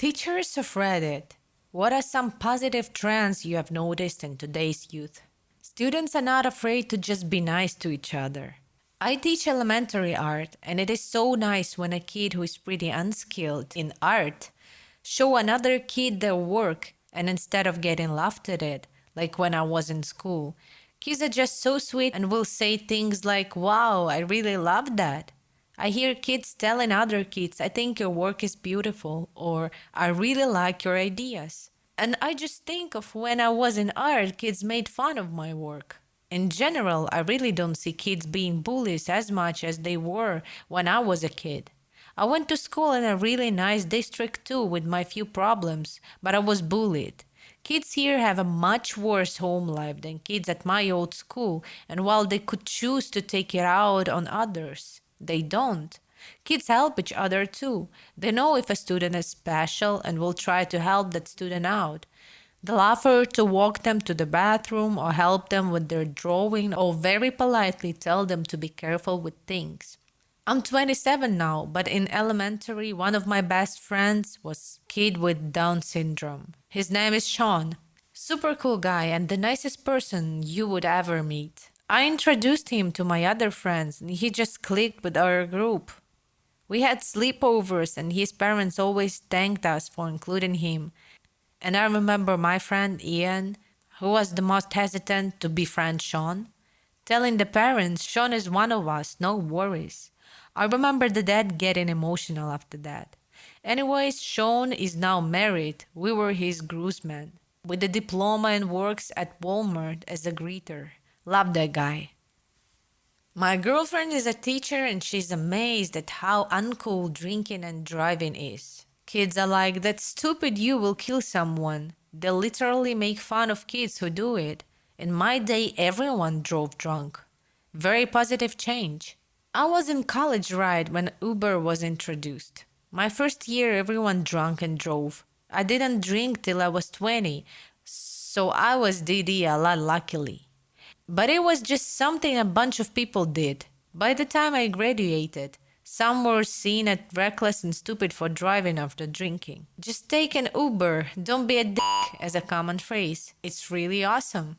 Teachers of Reddit, what are some positive trends you have noticed in today's youth? Students are not afraid to just be nice to each other. I teach elementary art, and it is so nice when a kid who is pretty unskilled in art show another kid their work, and instead of getting laughed at it, like when I was in school, kids are just so sweet and will say things like, "Wow, I really love that." I hear kids telling other kids, "I think your work is beautiful," or "I really like your ideas." And I just think of when I was in art, kids made fun of my work. In general, I really don't see kids being bullies as much as they were when I was a kid. I went to school in a really nice district too with my few problems, but I was bullied. Kids here have a much worse home life than kids at my old school, and while they could choose to take it out on others, they don't. Kids help each other too. They know if a student is special and will try to help that student out. They'll offer to walk them to the bathroom or help them with their drawing or very politely tell them to be careful with things. I'm 27 now, but in elementary, one of my best friends was a kid with Down syndrome. His name is Sean. Super cool guy and the nicest person you would ever meet. I introduced him to my other friends and he just clicked with our group. We had sleepovers and his parents always thanked us for including him. And I remember my friend Ian, who was the most hesitant to befriend Sean, telling the parents, "Sean is one of us, no worries." I remember the dad getting emotional after that. Anyways, Sean is now married. We were his groomsmen, with a diploma and works at Walmart as a greeter. Love that guy. My girlfriend is a teacher and she's amazed at how uncool drinking and driving is. Kids are like, "That's stupid, you will kill someone." They literally make fun of kids who do it. In my day, everyone drove drunk. Very positive change. I was in college right when Uber was introduced. My first year, everyone drank and drove. I didn't drink till I was 20, so I was DD a lot luckily. But it was just something a bunch of people did. By the time I graduated, some were seen as reckless and stupid for driving after drinking. Just take an Uber, don't be a dick, as a common phrase. It's really awesome.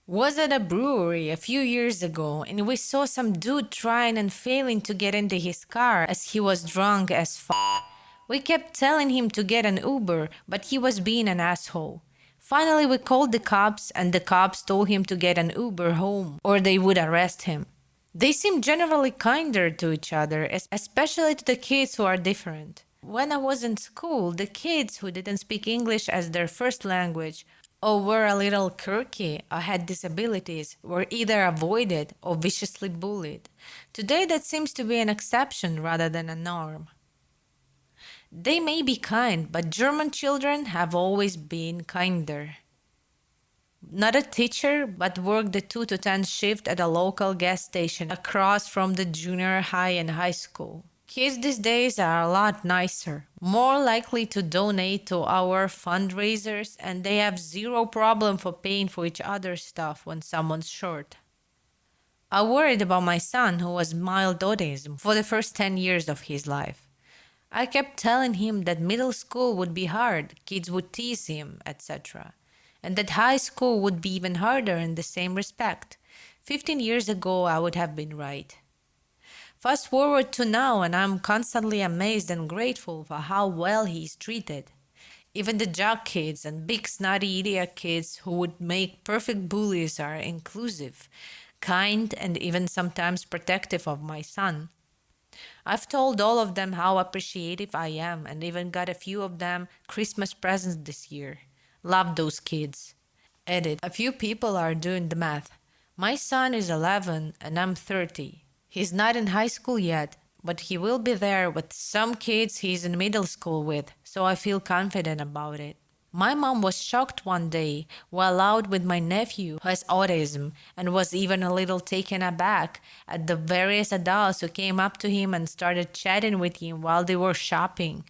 Was at a brewery a few years ago and we saw some dude trying and failing to get into his car as he was drunk as f***. We kept telling him to get an Uber, but he was being an asshole. Finally, we called the cops and the cops told him to get an Uber home or they would arrest him. They seem generally kinder to each other, especially to the kids who are different. When I was in school, the kids who didn't speak English as their first language or were a little quirky or had disabilities were either avoided or viciously bullied. Today that seems to be an exception rather than a norm. They may be kind, but German children have always been kinder. Not a teacher, but worked the 2 to 10 shift at a local gas station across from the junior high and high school. Kids these days are a lot nicer, more likely to donate to our fundraisers, and they have zero problem for paying for each other's stuff when someone's short. I worried about my son who was mild autism for the first 10 years of his life. I kept telling him that middle school would be hard, kids would tease him, etc., and that high school would be even harder in the same respect. 15 years ago, I would have been right. Fast forward to now, and I'm constantly amazed and grateful for how well he's treated. Even the jock kids and big snotty idiot kids who would make perfect bullies are inclusive, kind, and even sometimes protective of my son. I've told all of them how appreciative I am and even got a few of them Christmas presents this year. Love those kids. Edit. A few people are doing the math. My son is 11 and I'm 30. He's not in high school yet, but he will be there with some kids he's in middle school with, so I feel confident about it. My mom was shocked one day while out with my nephew who has autism and was even a little taken aback at the various adults who came up to him and started chatting with him while they were shopping.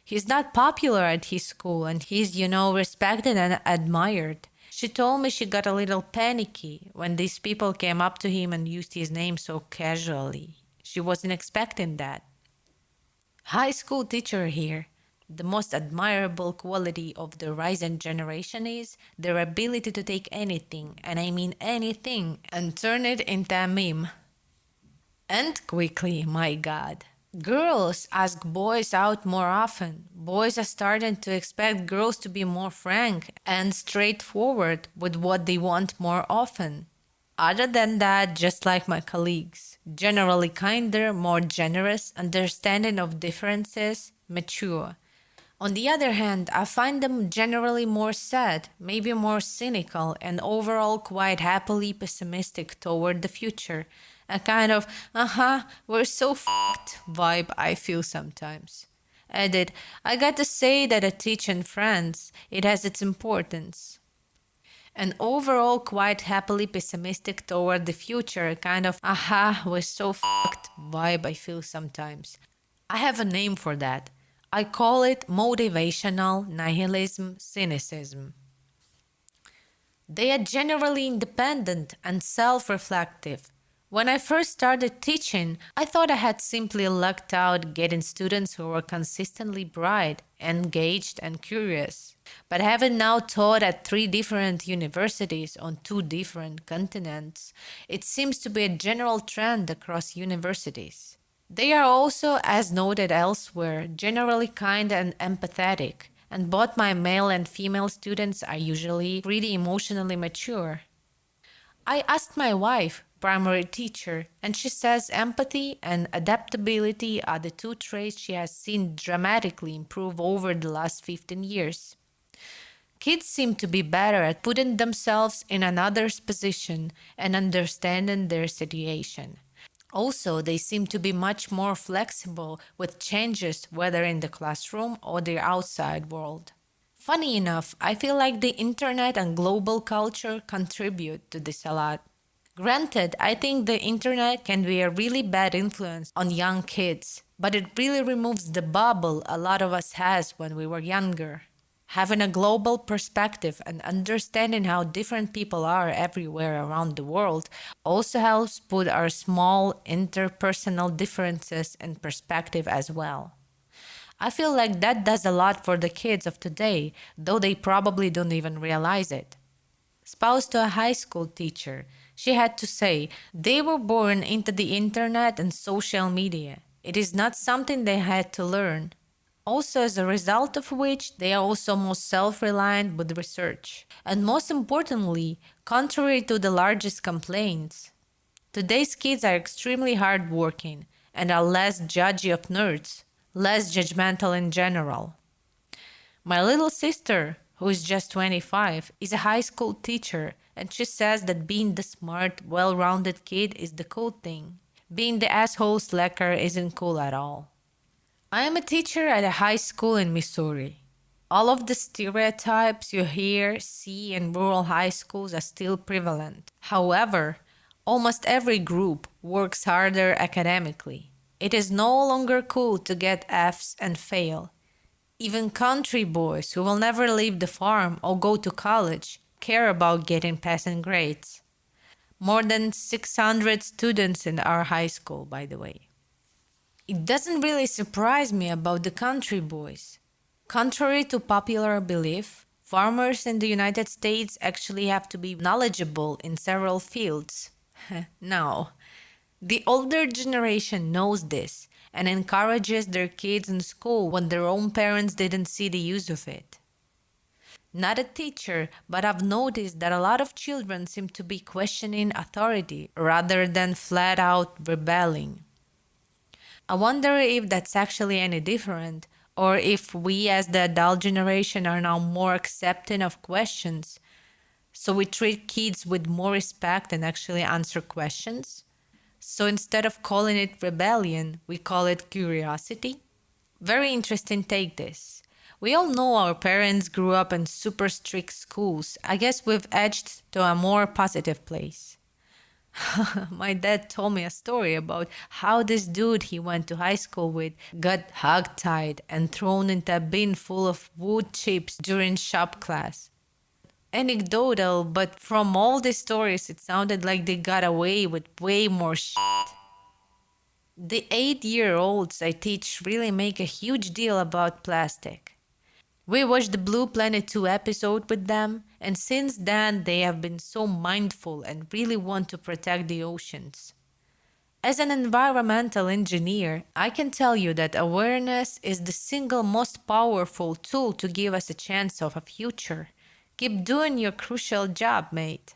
He's not popular at his school and he's, respected and admired. She told me she got a little panicky when these people came up to him and used his name so casually. She wasn't expecting that. High school teacher here. The most admirable quality of the rising generation is their ability to take anything, and I mean anything, and turn it into a meme. And quickly, my God. Girls ask boys out more often. Boys are starting to expect girls to be more frank and straightforward with what they want more often. Other than that, just like my colleagues, generally kinder, more generous, understanding of differences, mature. On the other hand, I find them generally more sad, maybe more cynical, and overall quite happily pessimistic toward the future. A kind of, we're so f***ed vibe I feel sometimes. Added, I got to say that I teach in France. It has its importance. An overall quite happily pessimistic toward the future, kind of, we're so f***ed vibe I feel sometimes. I have a name for that. I call it motivational nihilism cynicism. They are generally independent and self reflective. When I first started teaching, I thought I had simply lucked out getting students who were consistently bright, engaged, and curious. But having now taught at 3 different universities on 2 different continents, it seems to be a general trend across universities. They are also, as noted elsewhere, generally kind and empathetic, and both my male and female students are usually pretty emotionally mature. I asked my wife, primary teacher, and she says empathy and adaptability are the 2 traits she has seen dramatically improve over the last 15 years. Kids seem to be better at putting themselves in another's position and understanding their situation. Also, they seem to be much more flexible with changes, whether in the classroom or the outside world. Funny enough, I feel like the internet and global culture contribute to this a lot. Granted, I think the internet can be a really bad influence on young kids, but it really removes the bubble a lot of us has when we were younger. Having a global perspective and understanding how different people are everywhere around the world also helps put our small interpersonal differences in perspective as well. I feel like that does a lot for the kids of today, though they probably don't even realize it. Spouse to a high school teacher, she had to say they were born into the internet and social media. It is not something they had to learn. Also, as a result of which, they are also more self reliant with research. And most importantly, contrary to the largest complaints, today's kids are extremely hardworking and are less judgy of nerds, less judgmental in general. My little sister, who is just 25, is a high school teacher, and she says that being the smart, well rounded kid is the cool thing. Being the asshole slacker isn't cool at all. I am a teacher at a high school in Missouri. All of the stereotypes you hear, see in rural high schools are still prevalent. However, almost every group works harder academically. It is no longer cool to get Fs and fail. Even country boys who will never leave the farm or go to college care about getting passing grades. More than 600 students in our high school, by the way. It doesn't really surprise me about the country boys. Contrary to popular belief, farmers in the United States actually have to be knowledgeable in several fields. No. The older generation knows this and encourages their kids in school when their own parents didn't see the use of it. Not a teacher, but I've noticed that a lot of children seem to be questioning authority rather than flat out rebelling. I wonder if that's actually any different, or if we as the adult generation are now more accepting of questions, so we treat kids with more respect and actually answer questions. So instead of calling it rebellion, we call it curiosity. Very interesting take this. We all know our parents grew up in super strict schools. I guess we've edged to a more positive place. My dad told me a story about how this dude he went to high school with got hogtied and thrown into a bin full of wood chips during shop class. Anecdotal, but from all the stories, it sounded like they got away with way more shit. The 8-year-olds I teach really make a huge deal about plastic. We watched the Blue Planet 2 episode with them, and since then they have been so mindful and really want to protect the oceans. As an environmental engineer, I can tell you that awareness is the single most powerful tool to give us a chance of a future. Keep doing your crucial job, mate.